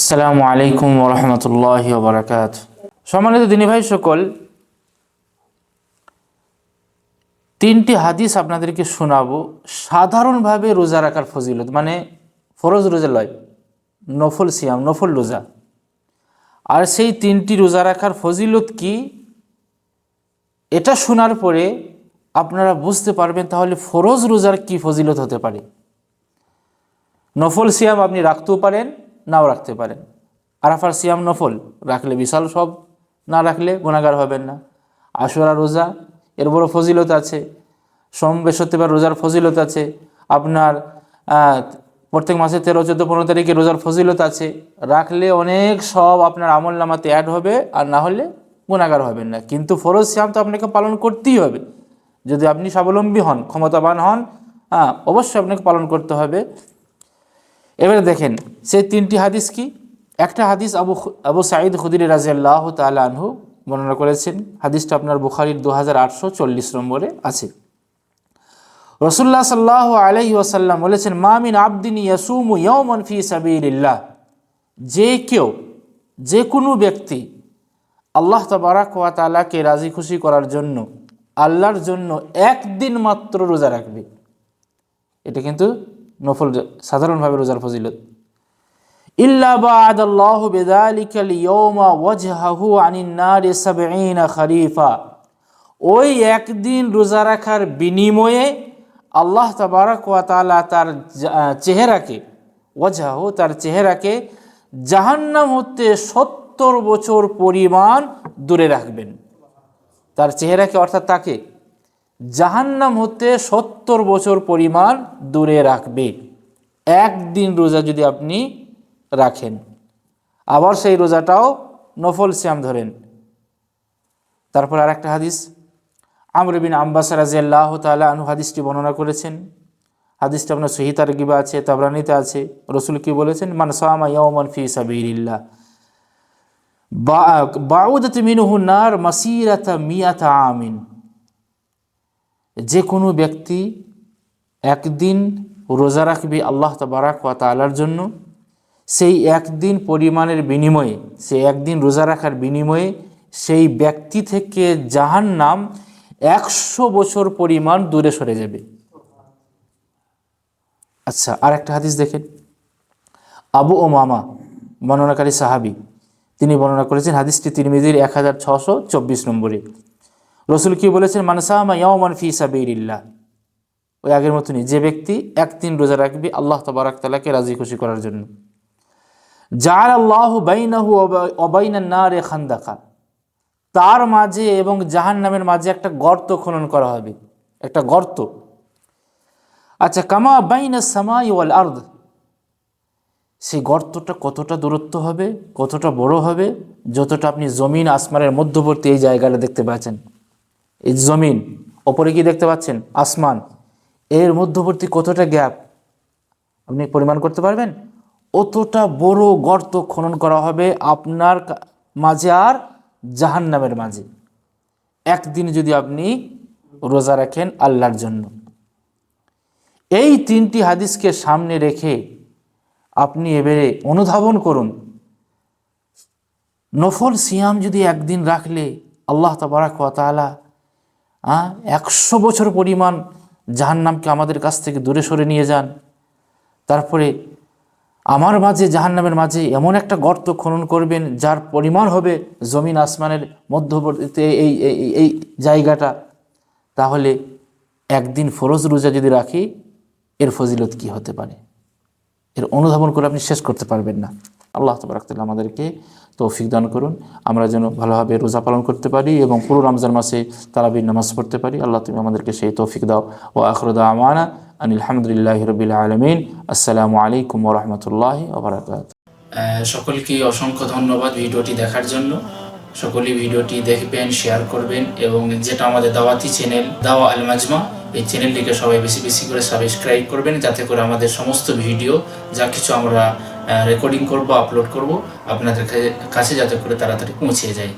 আসসালামু আলাইকুম ওরহমতুল্লাহি ওবারাকাত। সম্মানিত দিনী ভাই সকল, তিনটি হাদিস আপনাদেরকে শোনাবো সাধারণভাবে রোজা রাখার ফজিলত, মানে ফরজ রোজা লয়, নফল সিয়াম, নফল রোজা। আর সেই তিনটি রোজা রাখার ফজিলত কি, এটা শোনার পরে আপনারা বুঝতে পারবেন তাহলে ফরজ রোজার কি ফজিলত হতে পারে। নফল সিয়াম আপনি রাখতেও পারেন, নাও রাখতে পারেন। আরাফার সিয়াম নফল, রাখলে বিশাল সব, না রাখলে গুনাহগার হবেন না। আশুরা রোজা, এর বড় ফজিলত আছে। সোম বৃহস্পতিবার রোজার ফজিলত আছে। আপনার প্রত্যেক মাসে 13, 14, 15 তারিখে রোজার ফজিলত আছে। রাখলে অনেক সব আপনার আমল নামাতে অ্যাড হবে, আর না হলে গুনাহগার হবেন না। কিন্তু ফরজ সিয়াম তো আপনাকে পালন করতেই হবে। যদি আপনি স্বাবলম্বী হন, ক্ষমতাবান হন, অবশ্যই আপনাকে পালন করতে হবে। এবারে দেখেন সেই তিনটি হাদিস কি। একটা হাদিস আবু সাঈদ খুদরি রাদিয়াল্লাহু তাআলা আনহু বর্ণনা করেছেন। হাদিসটা আপনার বুখারীর 2840 নম্বরে আছে। রাসূলুল্লাহ সাল্লাল্লাহু আলাইহি ওয়াসাল্লাম বলেছেন, মা মিন আবদিন ইয়াসুমু ইয়াওমান ফি সাবিলিল্লাহ, যে কোনো ব্যক্তি আল্লাহ তাবারাক ওয়া তাআলাকে রাজি খুশি করার জন্য, আল্লাহর জন্য একদিন মাত্র রোজা রাখবে। এটা কিন্তু নফল, সাধারণভাবে রোজার ফজিলত। ইল্লা বা'দাল্লাহু বিযালিকাল ইয়াওমা ওয়াজহাহু আনিন নারি 70 খরিফা, ওই একদিন রোজা রাখার বিনিময়ে আল্লাহ তাবারাক ওয়া তাআলা তার চেহারাকে, ওয়াজহাহু, তার চেহারাকে জাহান্নাম হতে 70 বছর পরিমাণ দূরে রাখবেন। তার চেহারাকে অর্থাৎ তাকে জাহান্নাম হতে 70 বছর পরিমাণ দূরে রাখবে একদিন রোজা যদি আপনি রাখেন। আবার সেই রোজাটাও নফল সিয়াম ধরেন। তারপর আর একটা হাদিস, আমর বিন আব্বাস রাদিয়াল্লাহু তাআলা আনহু হাদিসটি বর্ণনা করেছেন। হাদিসটা আপনার সহিহ তারগিবে আছে, তাবরানীতে আছে। রাসূল কি বলেছেন, মান সামা ইয়াওমান ফি সাবিলিল্লাহ বাউদাত মিনহু নার মাসিরাতা মিয়াতা আমিন, যে কোনো ব্যক্তি একদিন রোজা রাখবে আল্লাহ তাবারাক ওয়া তাআলার জন্য, সেই একদিন পরিমাণের বিনিময়ে, সেই একদিন রোজা রাখার বিনিময়ে সেই ব্যক্তি থেকে জাহান্নাম 100 বছর পরিমাণ দূরে সরে যাবে। আচ্ছা, আর একটা হাদিস দেখেন, আবু উমামা বর্ণনাকারী সাহাবী, তিনি বর্ণনা করেছেন। হাদিসটি তিরমিজির 1624 নম্বরে। রাসূল কি বলেছেন, মান সামা ইয়াওমান ফি সাবিলিল্লাহ, ওই আগের মতনই, যে ব্যক্তি একদিন রোজা রাখবে আল্লাহ তাবারাক তাআলাকে রাজি খুশি করার জন্য, জাআলাল্লাহু বাইনাহু ওয়া বাইনান নারি খান্দাকা, তার মাঝে এবং জাহান্নামের মাঝে একটা গর্ত খনন করা হবে, একটা গর্ত। আচ্ছা, কামা বাইনাস সামাই ওয়াল আরদ, সেই গর্তটা কতটা দূরত্ব হবে, কতটা বড় হবে, যতটা আপনি জমিন আসমানের মধ্যবর্তী এই জায়গাটা দেখতে পাচ্ছেন। এই জমিন, ওপরে কি দেখতে পাচ্ছেন, আসমান, এর মধ্যবর্তী কতটা গ্যাপ আপনি পরিমাণ করতে পারবেন? অতটা বড় গর্ত খনন করা হবে আপনার মাঝে আর জাহান্নামের মাঝে, একদিন যদি আপনি রোজা রাখেন আল্লাহর জন্য। এই তিনটি হাদিসকে সামনে রেখে আপনি এবারে অনুধাবন করুন, নফল সিয়াম যদি একদিন রাখলে আল্লাহ তাবারাক ওয়া তাআলা 100 বছর পরিমাণ জাহান্নামকে আমাদের কাছ থেকে দূরে সরে নিয়ে যান। তারপরে আমার মাঝে, জাহান্নামের মাঝে এমন একটা গর্ত খনন করবেন যার পরিমাণ হবে জমিন আসমানের মধ্যবর্তীতে এই জায়গাটা। তাহলে একদিন ফরজ রোজা যদি রাখি এর ফজিলত কি হতে পারে, এর অনুধাবন করে আপনি শেষ করতে পারবেন না। আল্লাহ তাবারাক তাআলা আমাদেরকে তৌফিক দান করুন, আমরা যেন ভালোভাবে রোজা পালন করতে পারি এবং পুরো রমজান মাসে তারাবির নামাজ পড়তে পারি। আল্লাহ তুমি আমাদেরকে সেই তৌফিক দাও। ওয়া আখিরু দাওয়ানা আনিল হামদুলিল্লাহি রাব্বিল আলামিন। আসসালামু আলাইকুম ওয়া রাহমাতুল্লাহি ওয়া বারাকাতুহু। সকলকে অসংখ্য ধন্যবাদ ভিডিওটি দেখার জন্য। সকলেই ভিডিওটি দেখবেন, শেয়ার করবেন এবং যেটা আমাদের দাওয়াতি চ্যানেল দাওয়া আল মাজমা, এই চ্যানেলটিকে সবাই বেশি বেশি করে সাবস্ক্রাইব করবেন, যাতে করে আমাদের সমস্ত ভিডিও যা কিছু আমরা রেকর্ডিং করব, আপলোড করব, আপনাদের কাছে যাতে করে তাড়াতাড়ি পৌঁছে যায়।